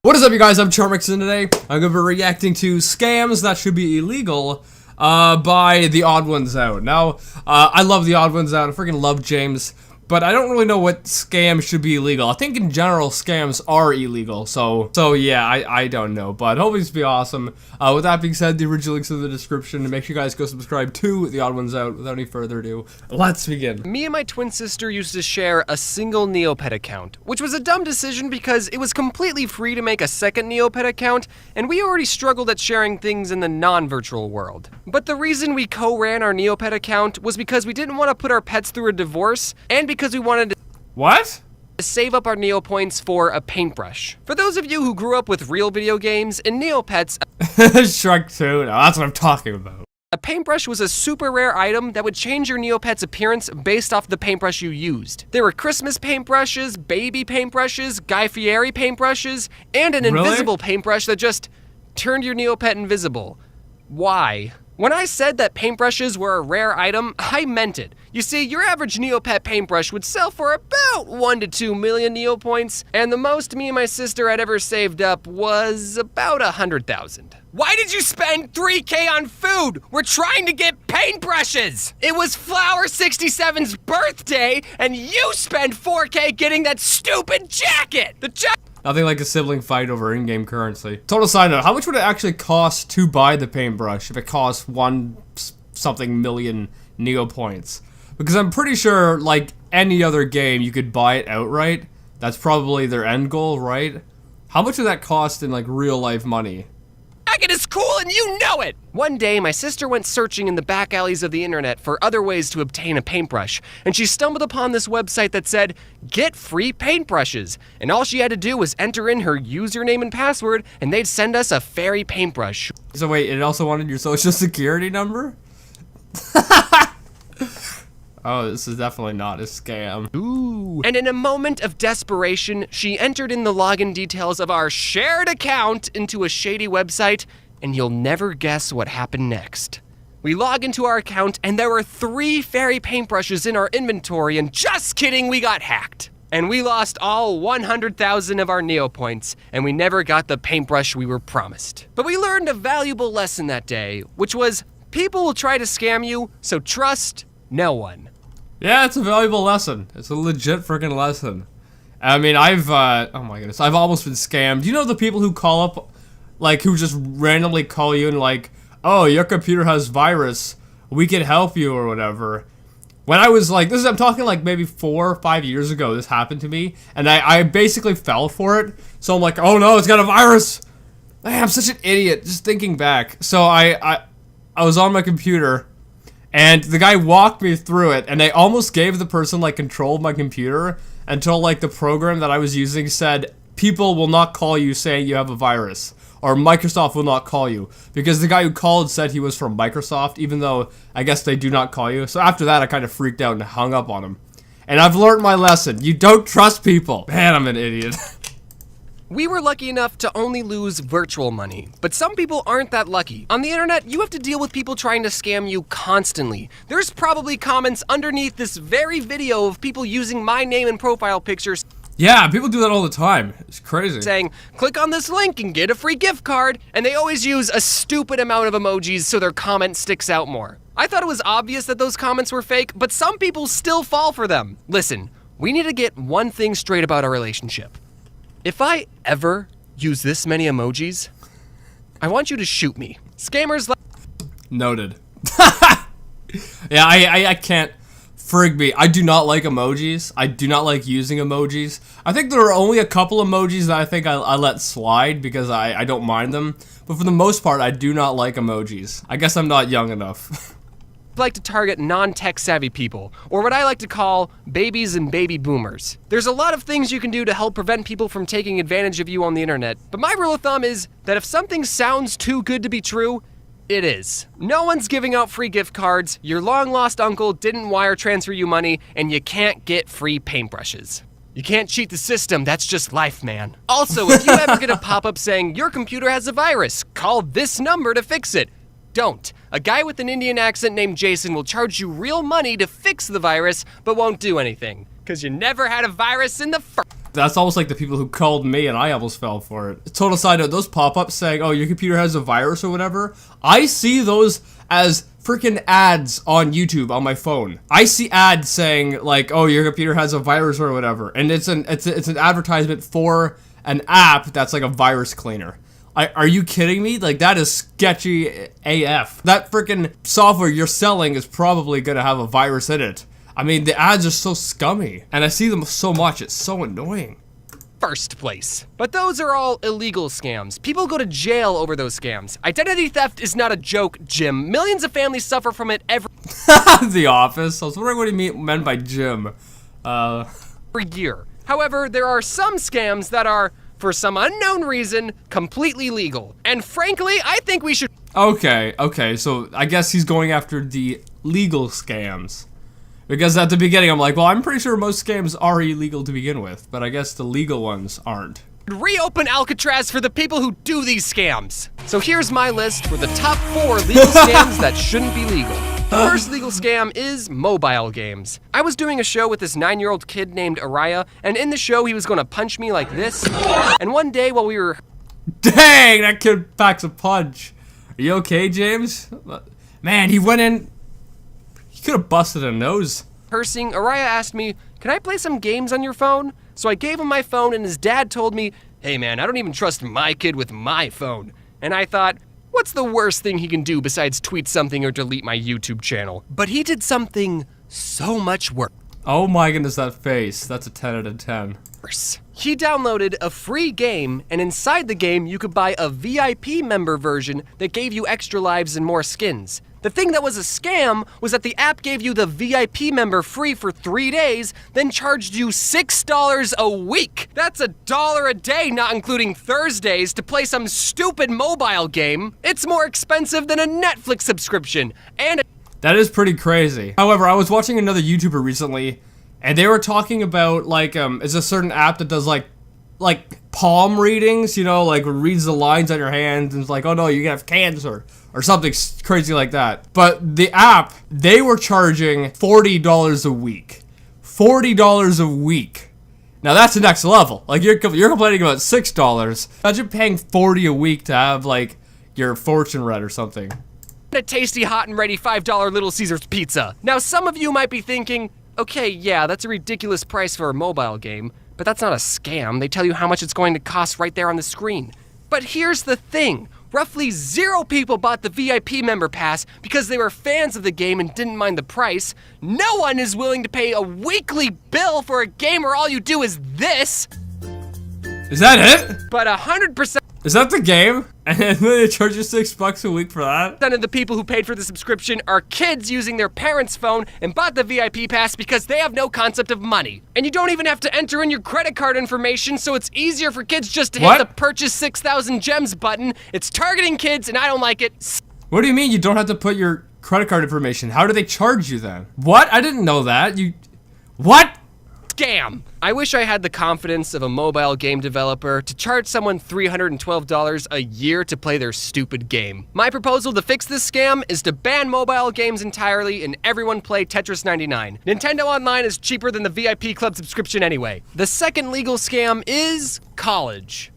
What is up, you guys? I'm charmx, and today I'm going to be reacting to scams that should be illegal by the Odd Ones Out. Now, I love the Odd Ones Out. I freaking love James, but I don't really know what scams should be illegal. I think in general scams are illegal, so yeah, I don't know, but hopefully it's be awesome. With that being said, the original link's in the description, and make sure you guys go subscribe to the Odd Ones Out. Without any further ado, let's begin. Me and my twin sister used to share a single Neopet account, which was a dumb decision because it was completely free to make a second Neopet account, and we already struggled at sharing things in the non-virtual world. But the reason we co-ran our Neopet account was because we didn't want to put our pets through a divorce, and because we wanted to save up our Neo points for a paintbrush. For those of you who grew up with real video games, in Neopets, Shrek 2, no, that's what I'm talking about. A paintbrush was a super rare item that would change your Neopet's appearance based off the paintbrush you used. There were Christmas paintbrushes, baby paintbrushes, Guy Fieri paintbrushes, and an invisible paintbrush that just turned your Neopet invisible. Why? When I said that paintbrushes were a rare item, I meant it. You see, your average Neopet paintbrush would sell for about 1 to 2 million Neo points, and the most me and my sister had ever saved up was about 100,000. Why did you spend 3K on food? We're trying to get paintbrushes! It was Flower 67's birthday, and you spent 4K getting that stupid jacket! Nothing like a sibling fight over in-game currency. Total side note, how much would it actually cost to buy the paintbrush if it costs 1 something million Neo points? Because I'm pretty sure, like any other game, you could buy it outright. That's probably their end goal, right? How much would that cost in, like, real-life money? It is cool and you know it! One day, my sister went searching in the back alleys of the internet for other ways to obtain a paintbrush, and she stumbled upon this website that said, get free paintbrushes. And all she had to do was enter in her username and password, and they'd send us a fairy paintbrush. So wait, it also wanted your social security number? Oh, this is definitely not a scam. Ooh. And in a moment of desperation, she entered in the login details of our shared account into a shady website, and you'll never guess what happened next. We log into our account, and there were 3 fairy paintbrushes in our inventory, and just kidding, we got hacked. And we lost all 100,000 of our Neo points, and we never got the paintbrush we were promised. But we learned a valuable lesson that day, which was, people will try to scam you, so trust no one. Yeah, it's a valuable lesson. It's a legit freaking lesson. I mean, oh my goodness, I've almost been scammed. You know the people who call up, like, who just randomly call you and like, oh, your computer has virus, we can help you or whatever. When I was like, I'm talking like maybe 4 or 5 years ago, this happened to me, and I basically fell for it. So I'm like, oh no, it's got a virus. Man, I'm such an idiot, just thinking back. So I was on my computer, and the guy walked me through it, and I almost gave the person, like, control of my computer until, like, the program that I was using said, people will not call you saying you have a virus, or Microsoft will not call you, because the guy who called said he was from Microsoft, even though I guess they do not call you. So after that, I kind of freaked out and hung up on him. And I've learned my lesson. You don't trust people. Man, I'm an idiot. We were lucky enough to only lose virtual money, but some people aren't that lucky. On the internet, you have to deal with people trying to scam you constantly. There's probably comments underneath this very video of people using my name and profile pictures. Yeah, people do that all the time. It's crazy. Saying, click on this link and get a free gift card, and they always use a stupid amount of emojis so their comment sticks out more. I thought it was obvious that those comments were fake, but some people still fall for them. Listen, we need to get one thing straight about our relationship. If I ever use this many emojis, I want you to shoot me. Scammers like— Noted. Yeah, I can't. Frig me. I do not like emojis. I do not like using emojis. I think there are only a couple emojis that I think I let slide because I don't mind them. But for the most part, I do not like emojis. I guess I'm not young enough. like to target non-tech savvy people, or what I like to call babies and baby boomers. There's a lot of things you can do to help prevent people from taking advantage of you on the internet, but my rule of thumb is that if something sounds too good to be true, it is. No one's giving out free gift cards, your long-lost uncle didn't wire transfer you money, and you can't get free paintbrushes. You can't cheat the system, that's just life, man. Also, if you ever get a pop-up saying your computer has a virus, call this number to fix it. Don't. A guy with an Indian accent named Jason will charge you real money to fix the virus, but won't do anything. Cause you never had a virus in the first. That's almost like the people who called me and I almost fell for it. Total side note, those pop-ups saying, oh, your computer has a virus or whatever, I see those as freaking ads on YouTube on my phone. I see ads saying like, oh, your computer has a virus or whatever, and it's an advertisement for an app that's like a virus cleaner. Are you kidding me? Like, that is sketchy AF. That freaking software you're selling is probably gonna have a virus in it. I mean, the ads are so scummy, and I see them so much, it's so annoying. First place. But those are all illegal scams. People go to jail over those scams. Identity theft is not a joke, Jim. Millions of families suffer from it every The Office. I was wondering what he meant by Jim. year. However, there are some scams that are, for some unknown reason, completely legal. And frankly, I think we should... Okay, so I guess he's going after the legal scams. Because at the beginning, I'm like, well, I'm pretty sure most scams are illegal to begin with, but I guess the legal ones aren't. Reopen Alcatraz for the people who do these scams. So here's my list for the top 4 legal scams that shouldn't be legal. The first legal scam is mobile games. I was doing a show with this 9-year-old kid named Araya, and in the show he was gonna punch me like this. And one day while we were... Dang, that kid packs a punch. Are you okay, James? Man, he went in... He could have busted a nose. Cursing, Araya asked me, can I play some games on your phone? So I gave him my phone and his dad told me, hey man, I don't even trust my kid with my phone. And I thought, what's the worst thing he can do besides tweet something or delete my YouTube channel? But he did something so much worse. Oh my goodness, that face. That's a 10 out of 10. He downloaded a free game, and inside the game you could buy a VIP member version that gave you extra lives and more skins. The thing that was a scam was that the app gave you the VIP member free for 3 days, then charged you $6 a week. That's $1 a day, not including Thursdays, to play some stupid mobile game. It's more expensive than a Netflix subscription, and That is pretty crazy. However, I was watching another YouTuber recently, and they were talking about, like, it's a certain app that does, like palm readings, you know, like reads the lines on your hands and it's like, oh no, you have cancer or something crazy like that. But the app, they were charging $40 a week. $40 a week. Now that's the next level. Like you're complaining about $6. Imagine paying $40 a week to have like your fortune read or something. a tasty, hot and ready $5 Little Caesars pizza. Now some of you might be thinking, okay, yeah, that's a ridiculous price for a mobile game, but that's not a scam. They tell you how much it's going to cost right there on the screen. But here's the thing. Roughly 0 people bought the VIP member pass because they were fans of the game and didn't mind the price. No one is willing to pay a weekly bill for a game where all you do is this. Is that it? But 100% Is that the game? And then they charge you $6 a week for that? of the people who paid for the subscription are kids using their parents' phone and bought the VIP pass because they have no concept of money. And you don't even have to enter in your credit card information, so it's easier for kids just to hit the purchase 6,000 gems button. It's targeting kids and I don't like it. What do you mean you don't have to put your credit card information? How do they charge you then? What? I didn't know that. What? Scam! I wish I had the confidence of a mobile game developer to charge someone $312 a year to play their stupid game. My proposal to fix this scam is to ban mobile games entirely and everyone play Tetris 99. Nintendo Online is cheaper than the VIP Club subscription anyway. The second legal scam is college.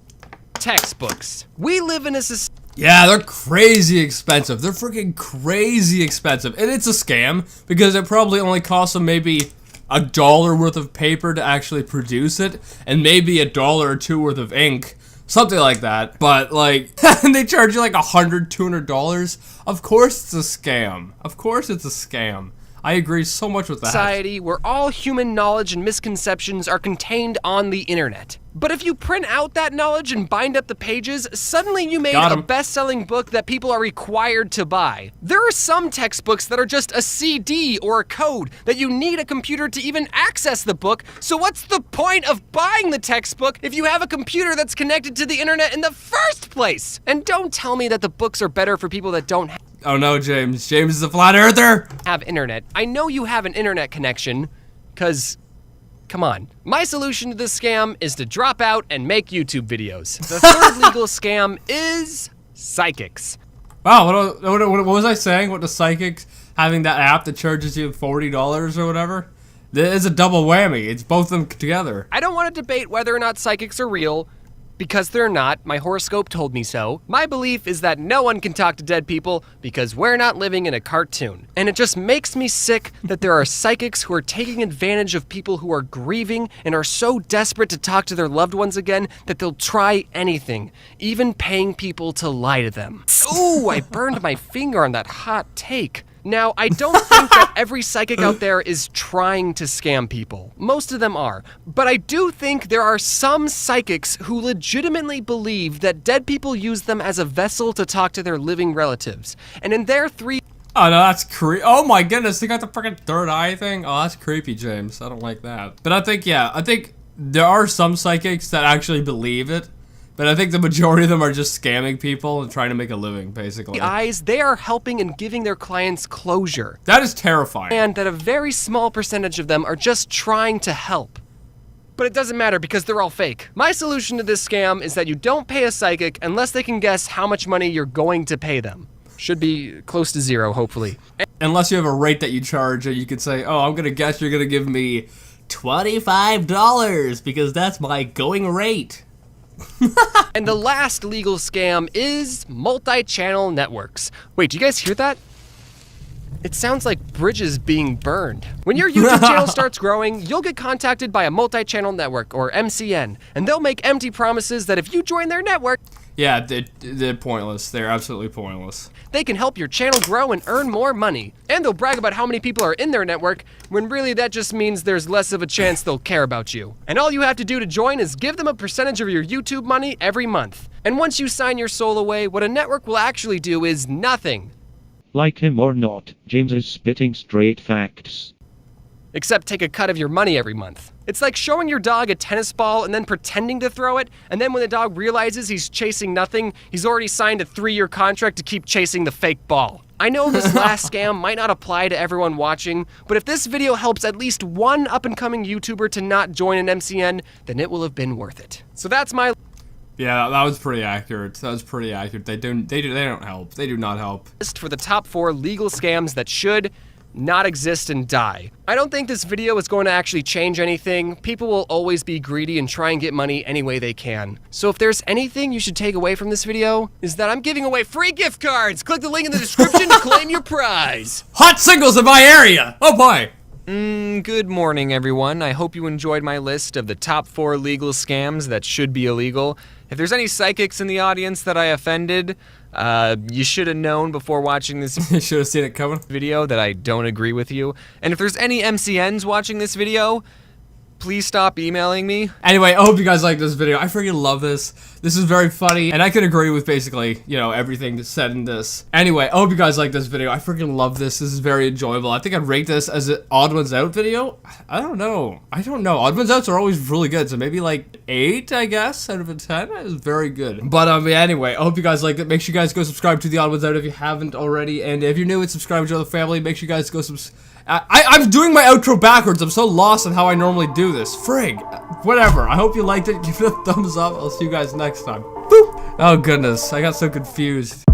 Textbooks. We live in a society. Yeah, they're crazy expensive. They're freaking crazy expensive. And it's a scam because it probably only costs them maybe $1 worth of paper to actually produce it, and maybe $1 or $2 worth of ink, something like that. But like, and they charge you like $100, $200. Of course it's a scam. Of course it's a scam. I agree so much with that. Society where all human knowledge and misconceptions are contained on the internet. But if you print out that knowledge and bind up the pages, suddenly you made a best-selling book that people are required to buy. There are some textbooks that are just a CD or a code that you need a computer to even access the book, so what's the point of buying the textbook if you have a computer that's connected to the internet in the first place? And don't tell me that the books are better for people that don't Oh no, James. James is a flat earther. Have internet. I know you have an internet connection, cause come on. My solution to this scam is to drop out and make YouTube videos. The third legal scam is psychics. Wow, what was I saying? What the psychics having that app that charges you $40 or whatever? It's a double whammy. It's both of them together. I don't want to debate whether or not psychics are real, because they're not. My horoscope told me so. My belief is that no one can talk to dead people because we're not living in a cartoon. And it just makes me sick that there are psychics who are taking advantage of people who are grieving and are so desperate to talk to their loved ones again that they'll try anything, even paying people to lie to them. Ooh, I burned my finger on that hot take. Now, I don't think that every psychic out there is trying to scam people. Most of them are. But I do think there are some psychics who legitimately believe that dead people use them as a vessel to talk to their living relatives. And in their Oh no, that's creepy. Oh my goodness, they got the freaking third eye thing? Oh, that's creepy, James. I don't like that. But I think there are some psychics that actually believe it. But I think the majority of them are just scamming people and trying to make a living, basically. eyes, they are helping and giving their clients closure. That is terrifying. And that a very small percentage of them are just trying to help. But it doesn't matter because they're all fake. My solution to this scam is that you don't pay a psychic unless they can guess how much money you're going to pay them. Should be close to zero, hopefully. Unless you have a rate that you charge, and you could say, oh, I'm gonna guess you're gonna give me $25 because that's my going rate. And the last legal scam is multi-channel networks. Wait, do you guys hear that? It sounds like bridges being burned. When your YouTube channel starts growing, you'll get contacted by a multi-channel network, or MCN, and they'll make empty promises that if you join their network, yeah, they're pointless. They're absolutely pointless. They can help your channel grow and earn more money. And they'll brag about how many people are in their network, when really that just means there's less of a chance they'll care about you. And all you have to do to join is give them a percentage of your YouTube money every month. And once you sign your soul away, what a network will actually do is nothing. Like him or not, James is spitting straight facts. Except take a cut of your money every month. It's like showing your dog a tennis ball and then pretending to throw it, and then when the dog realizes he's chasing nothing, he's already signed a 3-year contract to keep chasing the fake ball. I know this last scam might not apply to everyone watching, but if this video helps at least one up-and-coming YouTuber to not join an MCN, then it will have been worth it. So that's my... Yeah, that was pretty accurate. That was pretty accurate. They don't help. They do not help. List for the top 4 legal scams that should not exist and die. I don't think this video is going to actually change anything. People will always be greedy and try and get money any way they can. So if there's anything you should take away from this video, is that I'm giving away free gift cards. Click the link in the description to claim your prize. Hot singles in my area! Oh boy! Good morning, everyone. I hope you enjoyed my list of the top 4 legal scams that should be illegal. If there's any psychics in the audience that I offended, you should have known before watching this You should have seen it coming. video that I don't agree with you. And if there's any MCNs watching this video, please stop emailing me. Anyway, I hope you guys like this video. I freaking love this. This is very funny, and I can agree with basically, you know, everything that's said in this. Anyway, I hope you guys like this video. I freaking love this. This is very enjoyable. I think I'd rate this as an Odd Ones Out video. I don't know. Odd Ones Outs are always really good, so maybe like 8, I guess, out of a 10. It was very good. But anyway, I hope you guys liked it. Make sure you guys go subscribe to the Odd Ones Out if you haven't already, and if you're new and subscribe to the family, make sure you guys go I'm doing my outro backwards. I'm so lost on how I normally do this. Frig. Whatever. I hope you liked it. Give it a thumbs up. I'll see you guys next time. Boop. Oh, goodness. I got so confused.